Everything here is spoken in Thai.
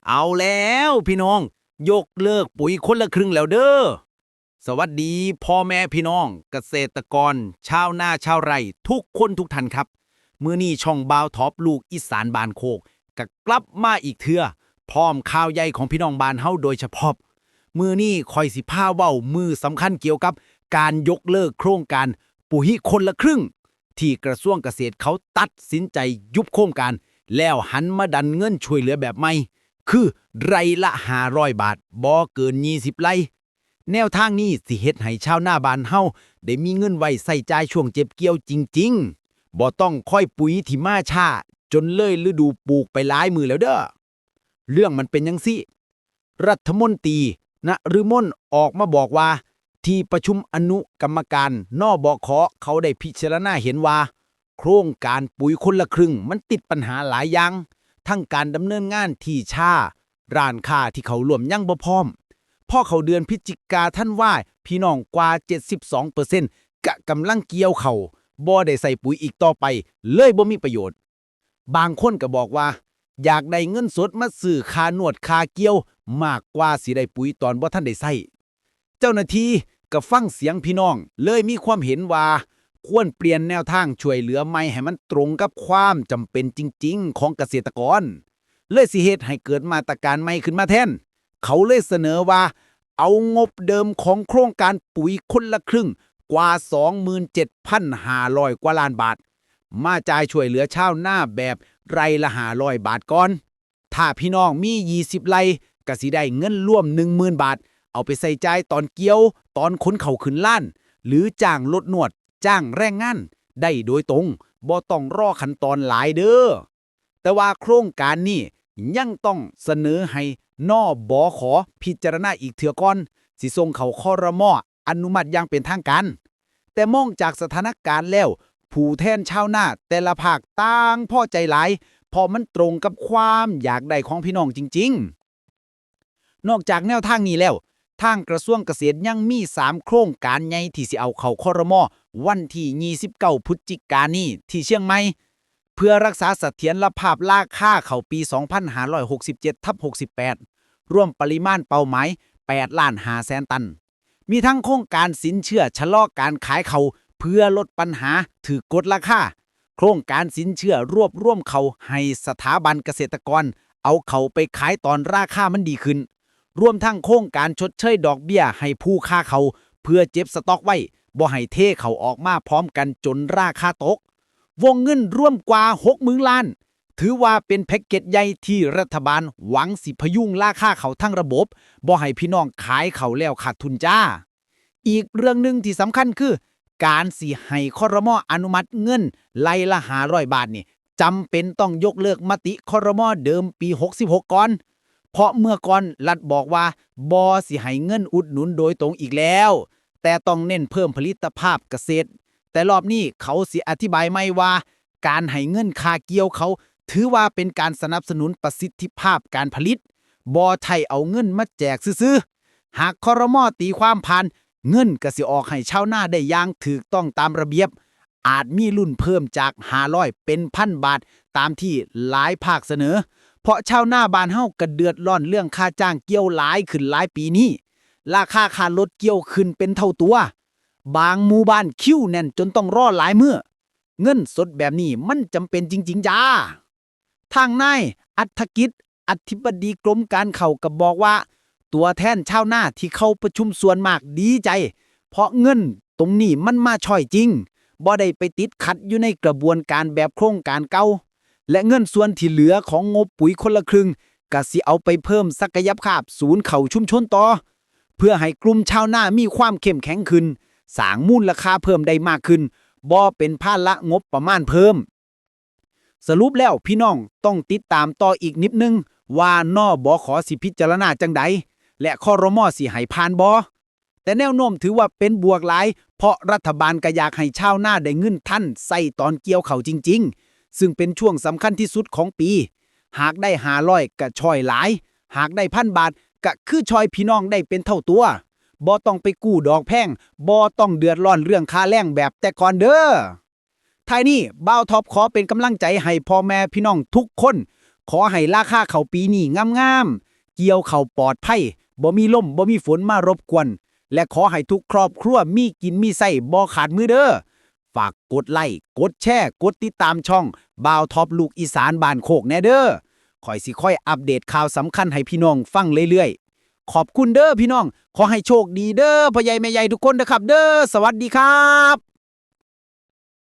เอาแล้วพี่น้องยกเลิกปุ๋ยคนละครึ่งแล้วเด้อสวัสดีพ่อแม่พี่น้องเกษตรกรชาวนาชาวไร่ทุกคนทุกท่านครับมื้อนี้ช่องบ่าวท็อปลูกอีสานบ้านโคกก็กลับมาอีกเทื่อพร้อมข่าวใหญ่ของพี่น้องบ้านเฮาโดยเฉพาะมื้อนี้ค่อยสิพาเว้ามือสำคัญเกี่ยวกับการยกเลิกโครงการปุ๋ยคนละครึ่งที่กระทรวงเกษตรเขาตัดสินใจยุบโครงการแล้วหันมาดันเงินช่วยเหลือแบบใหม่ คือไร่ละ500 บาทบ่เกิน20ไร่แนวทางนี้สิเฮ็ดให้ชาวนาบ้านเฮาได้มีเงินไว้ใช้จ่ายช่วงเจ็บเกี่ยวจริงๆบ่ต้องค่อยปุ๋ยที่มาช้าจนเลยฤดูปลูกไปหลายมือแล้วเด้อเรื่องมันเป็นจังซี่รัฐมนตรีณฤมลออกมาบอกว่าที่ประชุมอนุกรรมการนบขเขาได้พิจารณาเห็นว่าโครงการปุ๋ยคนละครึ่งมันติดปัญหาหลายอย่าง ทั้งการดำเนินงานที่ช้าร้านค้าที่เขาร่วมยังบ่พร้อมพอเขาเดือนพฤศจิกาท่านว่าพี่น้องกว่า 72% กะกำลังเกี่ยวเขาบ่ได้ใส่ปุ๋ยอีกต่อไปเลยบ่มีประโยชน์บางคนก็บอกว่าอยากได้เงินสดมาซื้อค่านวดค่าเกี่ยวมากกว่าสิได้ปุ๋ยตอนบ่ทันได้ใช้เจ้าหน้าที่ก็ฟังเสียงพี่น้องเลยมีความเห็นว่าควรเปลี่ยนแนวทางช่วยเหลือใหม่ให้มันตรงกับความจำเป็นจริงๆของเกษตรกรเลยสิเฮ็ดให้เกิดมาตรการใหม่ขึ้นมาแทนเขาเลยเสนอว่าเอางบเดิมของโครงการปุ๋ยคนละครึ่งกว่า 27,500 กว่าล้านบาทมาจ่ายช่วยเหลือชาวนาแบบไร่ละ500 บาทก่อนถ้าพี่น้องมี20ไร่ก็สิได้เงินร่วม 10,000 บาทเอาไปใส่จ่ายตอนเกี่ยวตอนขนเข้าขึ้นล้านหรือจ้างรถนวดจ้างแรงงานได้โดยตรงบ่ต้องรอขั้นตอนหลายเด้อแต่ว่าโครงการนี้ยังต้องเสนอให้นบขพิจารณาอีกเทื่อก่อนสิส่งเข้าครมอนุมัติอย่างเป็นทางการแต่มองจากสถานการณ์แล้วผู้แทนชาวนาแต่ละภาคต่างพอใจหลายเพราะมันตรงกับความอยากได้ของพี่น้องจริงๆนอกจากแนวทางนี้แล้วทางกระทรวงเกษตรยังมี3โครงการใหญ่ที่สิเอาเข้าครมวันที่29พฤศจิกายนนี้ที่เชียงใหม่เพื่อรักษาเสถียรภาพราคาเข้าปี 2567/68 รวมปริมาณเป้าหมาย 8,500,000 ตัน มีทั้งโครงการสินเชื่อชะลอการขายเขาเพื่อลดปัญหาถือกดราคาโครงการสินเชื่อรวบรวมเขาให้สถาบันเกษตรกรเอาเขาไปขายตอนราคามันดีขึ้นรวมทั้งโครงการชดเชยดอกเบี้ยให้ผู้ค้าเขาเพื่อเจ็บสต็อกไว้บ่ให้เทเขาออกมาพร้อมกันจนราคาตกวงเงินร่วมกว่า 60,000 ล้านถือว่าเป็นแพ็กเกจใหญ่ที่รัฐบาลหวังสิพยุงราคาเขาทั้งระบบบ่ให้พี่น้องขายเขาแล้วขาดทุนจ้าอีกเรื่องหนึ่งที่สำคัญคือการสิให้ครมอนุมัติเงินไล่ละ500 บาทนี่จำเป็นต้องยกเลิกมติครมเดิมปี66ก่อนเพราะเมื่อก่อนรัฐบอกว่าบ่สิให้เงินอุดหนุนโดยตรงอีกแล้วแต่ต้องเน้นเพิ่มผลิตภาพเกษตรแต่รอบนี้เขาสิอธิบายใหม่ว่าการให้เงินค่าเกี่ยวเขาถือว่าเป็นการสนับสนุนประสิทธิภาพการผลิตบ่ใช่เอาเงินมาแจกซื่อๆหากครมตีความผ่านเงินก็สิออกให้ชาวนาได้อย่างถูกต้องตามระเบียบอาจมีรุ่นเพิ่มจาก500เป็น1,000 บาทตามที่หลายภาคเสนอเพราะชาวนาบ้านเฮาก็เดือดร้อนเรื่องค่าจ้างเกี่ยวหลายขึ้นหลายปีนี้ราคาค่ารถเกี่ยวขึ้นเป็นเท่าตัวบางหมู่บ้านคิวแน่นจนต้องรอหลายมื้อเงินสดแบบนี้มันจำเป็นจริงๆจ้าทางนายอัฐกิจอธิบดีกรมการข้าวก็บอกว่าตัวแทนชาวนาที่เข้าประชุมส่วนมากดีใจเพราะเงินตรงนี้มันมาช่อยจริงบ่ได้ไปติดขัดอยู่ในกระบวนการแบบโครงการเก่าและเงินส่วนที่เหลือของงบปุ๋ยคนละครึ่งก็สิเอาไปเพิ่มศักยภาพศูนย์เข้าชุมชนต่อเพื่อให้กลุ่มชาวนามีความเข้มแข็งขึ้นสร้างมูลค่าเพิ่มได้มากขึ้นบ่เป็นภาระงบประมาณเพิ่มสรุปแล้วพี่น้องต้องติดตามต่ออีกนิดนึงว่านบขสิพิจารณาจังใดและครมสิให้ผ่านบ่แต่แนวโน้มถือว่าเป็นบวกหลายเพราะรัฐบาลก็อยากให้ชาวนาได้เงินทันใส่ตอนเกี่ยวข้าวจริงๆซึ่งเป็นช่วงสำคัญที่สุดของปีหากได้500ก็ช่อยหลายหากได้1,000 บาทก็คือช่อยพี่น้องได้เป็นเท่าตัวบ่ต้องไปกู้ดอกแพงบ่ต้องเดือดร้อนเรื่องค่าแรงแบบแต่ก่อนเด้อท้ายนี้บ่าวท็อปขอเป็นกำลังใจให้พ่อแม่พี่น้องทุกคน ขอให้ราคาข้าวปีนี้งามๆเกี่ยวข้าวปลอดภัยบ่มีลมบ่มีฝนมารบกวนและขอให้ทุกครอบครัวมีกินมีใช้บ่ขาดมือเด้อฝากกดไลค์กดแชร์กดติดตามช่องบ่าวท็อปลูกอีสานบ้านโคกแน่เด้อข่อยสิค่อยอัปเดตข่าวสำคัญให้พี่น้องฟังเรื่อยๆขอบคุณเด้อพี่น้องขอให้โชคดีเด้อพ่อใหญ่แม่ใหญ่ทุกคนนะครับเด้อสวัสดีครับ